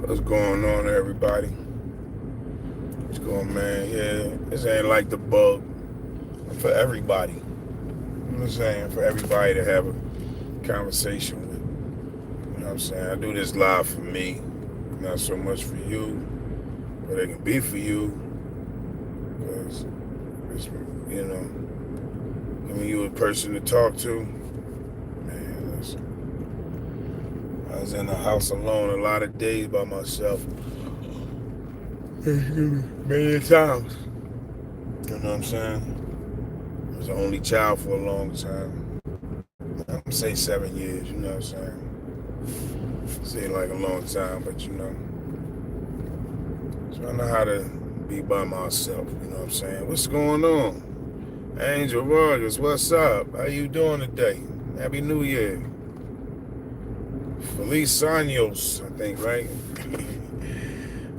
What's going on, everybody? What's going, man? Yeah, this ain't like the bug. For everybody. You know what I'm saying? For everybody to have a conversation with. You know what I'm saying? I do this live for me, not so much for you, but it can be for you, because it's, you know, giving you a person to talk to. Man, I was in the house alone a lot of days by myself. Many times. You know what I'm saying? I was the only child for a long time. I'm gonna say 7 years, you know what I'm saying? Seems like a long time, but you know. So I know how to be by myself, you know what I'm saying? What's going on? Angel Vargas, what's up? How you doing today? Happy New Year. Feliz Años, I think, right?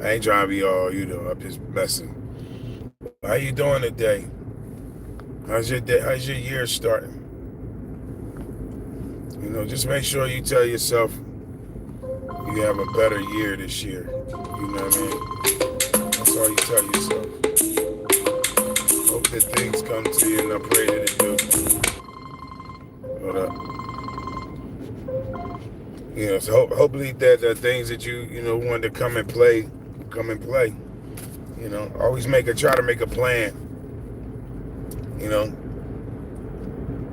I ain't trying to be all, I'm just messing. How you doing today? How's your day? How's your year starting? You know, just make sure you tell yourself you have a better year this year. You know what I mean? That's all you tell yourself. Hope that things come to you, and I pray that it do. Hold up. You know, so hopefully that the things that you know want to come and play, come and play. You know, always try to make a plan. You know,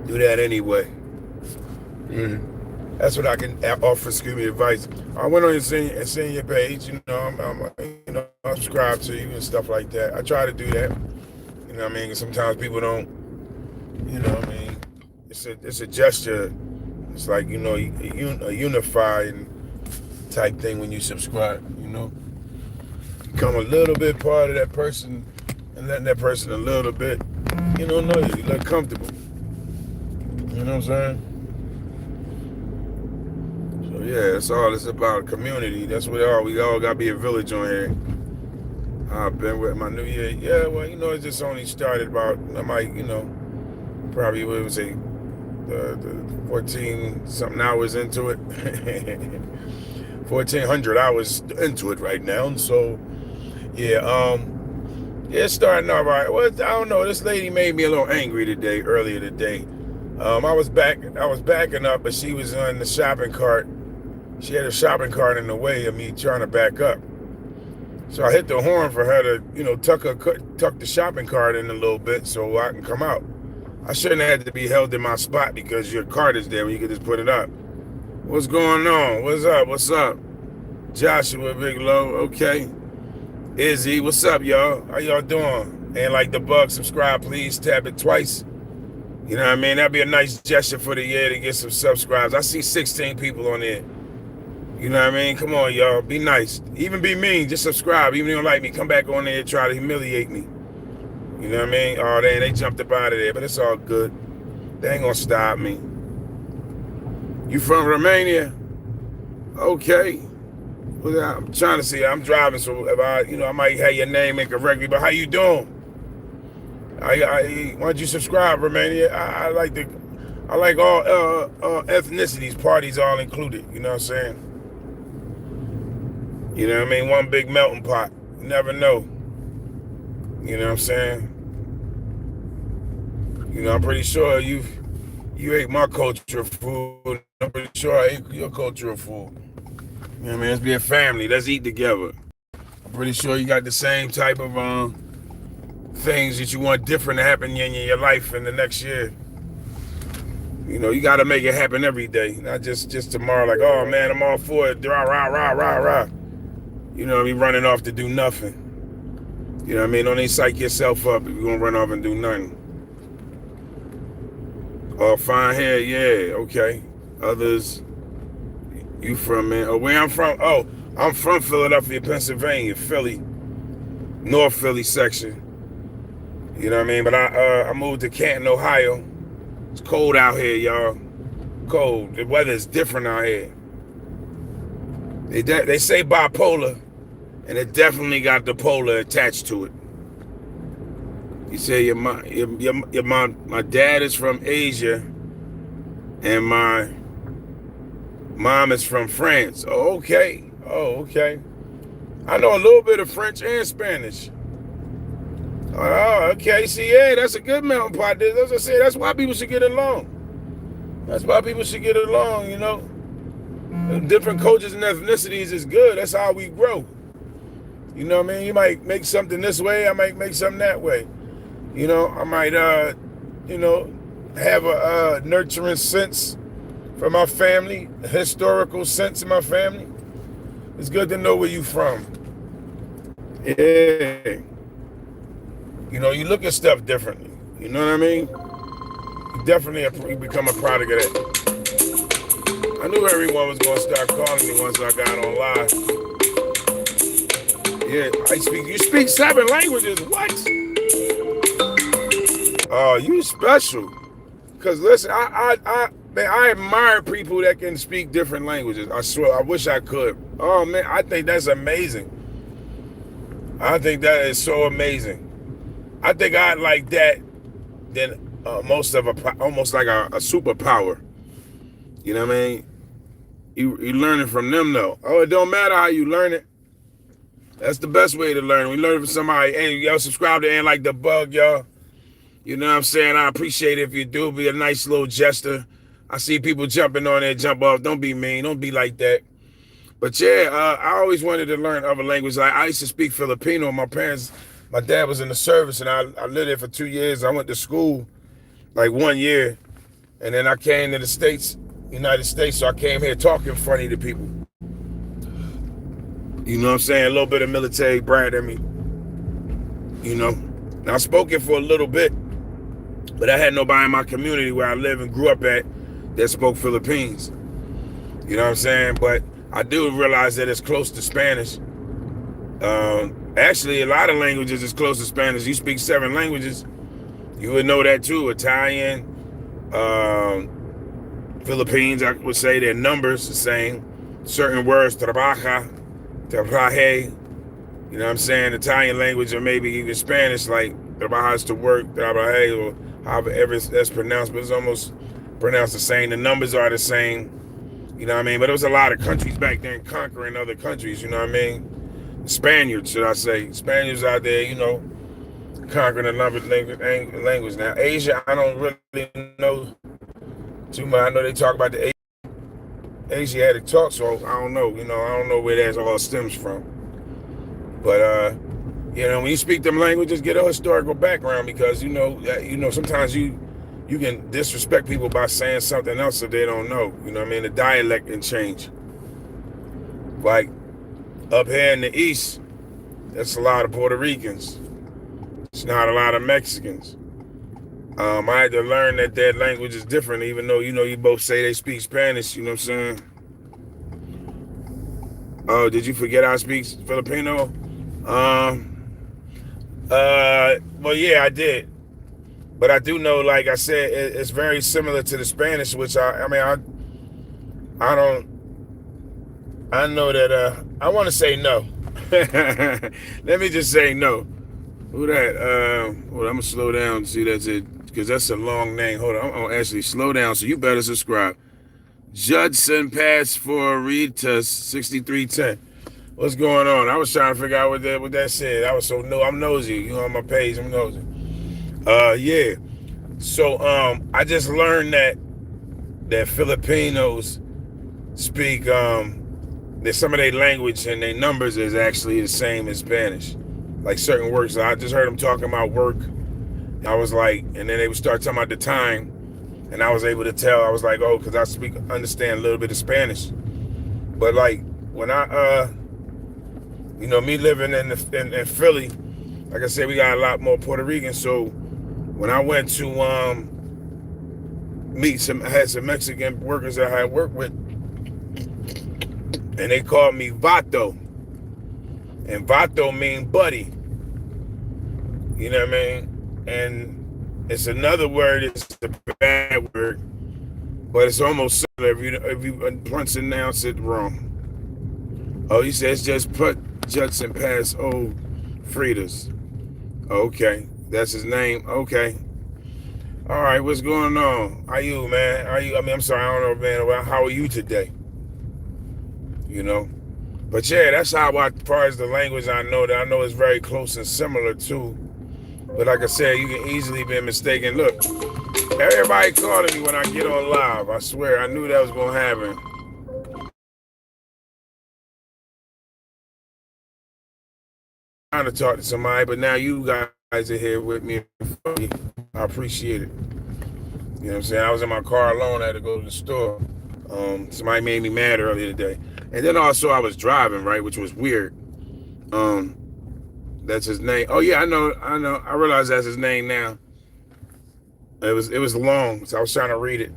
do that anyway. That's what I can offer. Excuse me, advice. I went on your senior page. You know, I subscribe to you and stuff like that. I try to do that. You know what I mean? Sometimes people don't. You know what I mean? It's a gesture. It's like, you know, a unifying type thing when you subscribe. You know, become a little bit part of that person and letting that person a little bit. You know you look comfortable. You know what I'm saying? Yeah, that's all it's about. Community. That's what we all got to be a village on here. I've been with my New Year. Yeah, well, you know, it just only started about, I might, you know, probably, what would say, the 14 something hours into it. 1,400 hours into it right now. And so, yeah, it's starting off right. Well, I don't know. This lady made me a little angry earlier today. I was backing up, but she was on the shopping cart. She had a shopping cart in the way of me trying to back up. So I hit the horn for her to, you know, tuck the shopping cart in a little bit so I can come out. I shouldn't have had to be held in my spot because your cart is there when you can just put it up. What's going on? What's up? Joshua Bigelow, okay. Izzy, what's up, y'all? How y'all doing? And like the bug, subscribe, please. Tap it twice. You know what I mean? That'd be a nice gesture for the year to get some subscribes. I see 16 people on there. You know what I mean? Come on, y'all. Be nice. Even be mean. Just subscribe. Even if you don't like me, come back on there and try to humiliate me. You know what I mean? Oh, they jumped up out of there, but it's all good. They ain't gonna stop me. You from Romania? Okay. Well, I'm trying to see. I'm driving, so if I might have your name incorrectly. But how you doing? Why don't you subscribe, Romania? I like all ethnicities, parties all included. You know what I'm saying? You know what I mean? One big melting pot. You never know. You know what I'm saying? You know, I'm pretty sure you ate my cultural food. I'm pretty sure I ate your cultural food. You know what I mean? Let's be a family. Let's eat together. I'm pretty sure you got the same type of things that you want different to happen in your life in the next year. You know, you got to make it happen every day, not just tomorrow. Like, oh man, I'm all for it. Rah rah rah rah rah. You know what I mean? Running off to do nothing. You know what I mean? Don't even psych yourself up if you're going to run off and do nothing. All fine here, yeah, okay. Others, you from, man? Oh, where I'm from? Oh, I'm from Philadelphia, Pennsylvania, Philly, North Philly section. You know what I mean? But I moved to Canton, Ohio. It's cold out here, y'all. Cold. The weather is different out here. They say bipolar, and it definitely got the polar attached to it. You say my dad is from Asia, and my mom is from France. Oh, okay. I know a little bit of French and Spanish. Oh, okay. See, yeah, that's a good melting pot. As I say, that's why people should get along. That's why people should get along, you know. Different cultures and ethnicities is good. That's how we grow. You know what I mean? You might make something this way, I might make something that way. You know, I might, you know, have a nurturing sense for my family, a historical sense in my family. It's good to know where you from. Yeah. You know, you look at stuff differently. You know what I mean? You definitely become a product of that. I knew everyone was going to start calling me once I got on live. Yeah, you speak 7 languages. What? Oh, you special. Because listen, man, I admire people that can speak different languages. I swear, I wish I could. Oh man, I think that's amazing. I think that is so amazing. I think I'd like that than almost like a superpower. You know what I mean? You learn it from them though. Oh, it don't matter how you learn it. That's the best way to learn. We learn from somebody. Hey, y'all subscribe to Ain't Like the Bug, y'all. You know what I'm saying? I appreciate it if you do. Be a nice little gesture. I see people jumping on there, jump off. Don't be mean. Don't be like that. But yeah, I always wanted to learn other languages. I used to speak Filipino. My dad was in the service, and I lived there for 2 years. I went to school like 1 year, and then I came to the States, United States. So I came here talking funny to people. You know what I'm saying? A little bit of military brat in me. You know, now I spoke it for a little bit, but I had nobody in my community where I live and grew up at that spoke Philippines. You know what I'm saying? But I do realize that it's close to Spanish. Actually, a lot of languages is close to Spanish. You speak 7 languages, you would know that too. Italian, Philippines, I would say their numbers the same. Certain words, trabaja, trabaje. You know what I'm saying? Italian language or maybe even Spanish, like trabaja is to work, trabaje, or however that's pronounced, but it's almost pronounced the same. The numbers are the same. You know what I mean? But there was a lot of countries back then conquering other countries, you know what I mean? Spaniards, should I say. Spaniards out there, you know, conquering another language. Now, Asia, I don't really know too much. I know they talk about the Asiatic talk, so I don't know. You know, I don't know where that all stems from. But, you know, when you speak them languages, get a historical background because, you know, sometimes you can disrespect people by saying something else that they don't know. You know what I mean? The dialect can change. Like up here in the East, that's a lot of Puerto Ricans. It's not a lot of Mexicans. I had to learn that that language is different, even though, you know, you both say they speak Spanish, you know what I'm saying? Oh, did you forget I speak Filipino? Well, yeah, I did. But I do know, like I said, it's very similar to the Spanish, which I know that, I want to say no. Let me just say no. Who that? Well, I'm going to slow down. See, that's it. Because that's a long name. Hold on. I'm going to actually slow down, so you better subscribe. Judson Pastoritas 6310. What's going on? I was trying to figure out what that said. I was so I'm nosy. You know, on my page, I'm nosy. Yeah. So I just learned that Filipinos speak that some of their language and their numbers is actually the same as Spanish. Like certain words. I just heard them talking about work. I was like, and then they would start talking about the time, and I was able to tell. I was like, oh, because I understand a little bit of Spanish. But like when I you know, me living in Philly, like I said, we got a lot more Puerto Ricans. So when I went to I had some Mexican workers that I had worked with, and they called me Vato. And Vato mean buddy. You know what I mean? And it's another word, it's a bad word, but it's almost similar if you pronounce it wrong. Oh, he says just put Judson past old Fridas. Okay, that's his name. Okay. All right, what's going on? How you, man? I'm sorry, I don't know, man. How are you today? You know? But yeah, that's how, as far as the language I know it's very close and similar to. But like I said, you can easily be mistaken. Look, everybody calling me when I get on live. I swear, I knew that was gonna happen. Trying to talk to somebody, but now you guys are here with me. I appreciate it. You know what I'm saying? I was in my car alone. I had to go to the store. Somebody made me mad earlier today. And then also I was driving, right, which was weird. That's his name. Oh yeah, I know. I realize that's his name now. It was long, so I was trying to read it.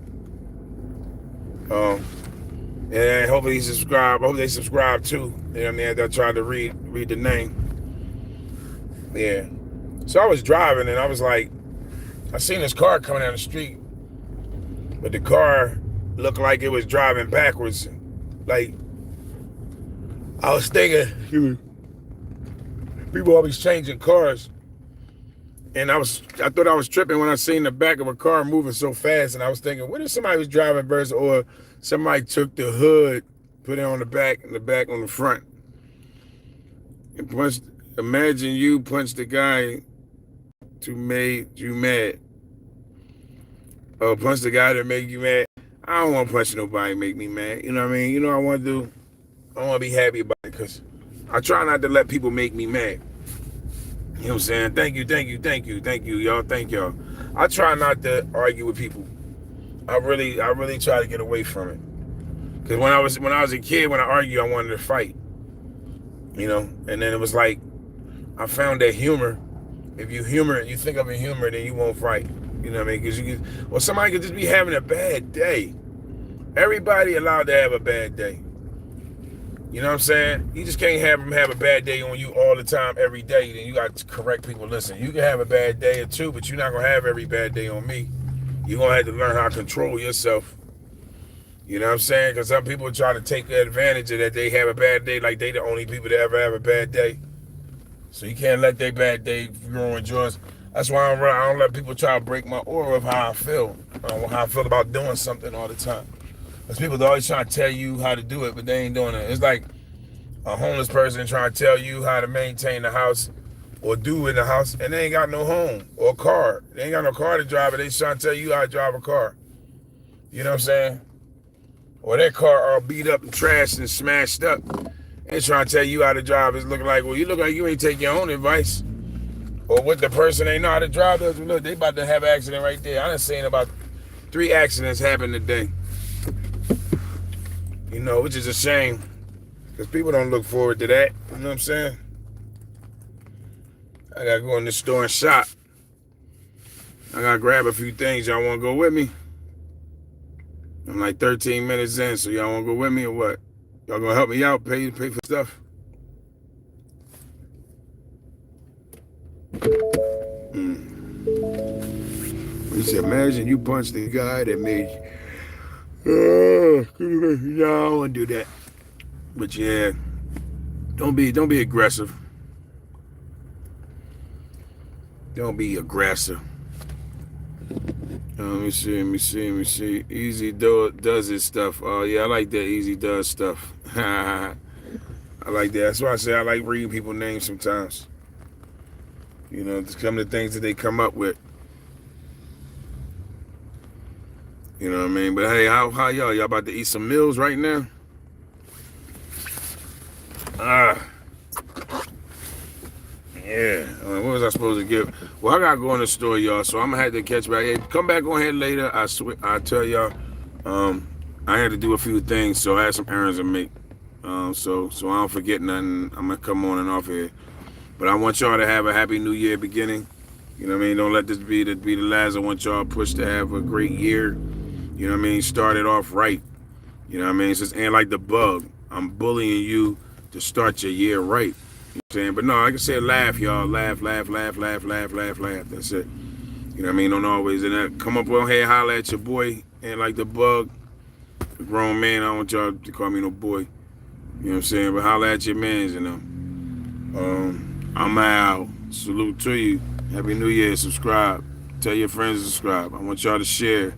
And hopefully he subscribe. I hope they subscribe too. You know what I mean? I tried to read the name. Yeah. So I was driving and I was like, I seen this car coming down the street, but the car looked like it was driving backwards. Like, I was thinking, people always changing cars. And I thought I was tripping when I seen the back of a car moving so fast. And I was thinking, what if somebody was driving versus, or somebody took the hood, put it on the back, and the back on the front. And imagine you punched the guy to make you mad. Or punch the guy that make you mad. I don't want to punch nobody and make me mad. You know what I mean? You know what I want to do? I want to be happy about it because I try not to let people make me mad. You know what I'm saying? Thank you, y'all. Thank y'all. I try not to argue with people. I really try to get away from it. Because when I was a kid, when I argued, I wanted to fight. You know? And then it was like, I found that humor. If you think of a humor, then you won't fight. You know what I mean? Because somebody could just be having a bad day. Everybody allowed to have a bad day. You know what I'm saying? You just can't have them have a bad day on you all the time, every day. Then you got to correct people. Listen, you can have a bad day or two, but you're not going to have every bad day on me. You're going to have to learn how to control yourself. You know what I'm saying? Because some people try to take advantage of that they have a bad day like they the only people that ever have a bad day. So you can't let their bad day ruin yours. That's why I don't let people try to break my aura of how I feel. How I feel about doing something all the time. Because people are always trying to tell you how to do it, but they ain't doing it. It's like a homeless person trying to tell you how to maintain the house or do in the house, and they ain't got no home or car. They ain't got no car to drive, but they trying to tell you how to drive a car. You know what I'm saying? Or their car all beat up and trashed and smashed up. And trying to tell you how to drive. It's looking like, well, you look like you ain't take your own advice. Or what the person ain't know how to drive does. Look, they about to have an accident right there. I done seen about 3 accidents happen today. You know, which is a shame. Because people don't look forward to that. You know what I'm saying? I gotta go in the store and shop. I gotta grab a few things. Y'all wanna go with me? I'm like 13 minutes in, so y'all wanna go with me or what? Y'all gonna help me out, pay for stuff? You said, imagine you punched the guy that made you. No, I don't want to do that. But yeah, don't be aggressive. Don't be aggressive. Let me see. Easy does his stuff. Oh yeah, I like that. Easy does stuff. I like that. That's why I say I like reading people's names sometimes. You know, to come to things that they come up with. You know what I mean? But hey, how y'all? Y'all about to eat some meals right now? Yeah. What was I supposed to give? Well, I gotta go in the store, y'all. So I'm gonna have to catch back. Hey, come back on here later. I tell y'all. I had to do a few things, so I had some errands to make. So I don't forget nothing. I'm gonna come on and off here. But I want y'all to have a happy New Year beginning. You know what I mean? Don't let this be the last. I want y'all push to have a great year. You know what I mean? Start it off right. You know what I mean? It just ain't like the bug. I'm bullying you to start your year right. You know what I'm saying? But no, like I said, laugh, y'all. Laugh. That's it. You know what I mean? Don't always come up on here, holler at your boy. And like the bug, the grown man, I don't want y'all to call me no boy. You know what I'm saying? But holler at your mans, you know. I'm out. Salute to you. Happy New Year. Subscribe. Tell your friends to subscribe. I want y'all to share.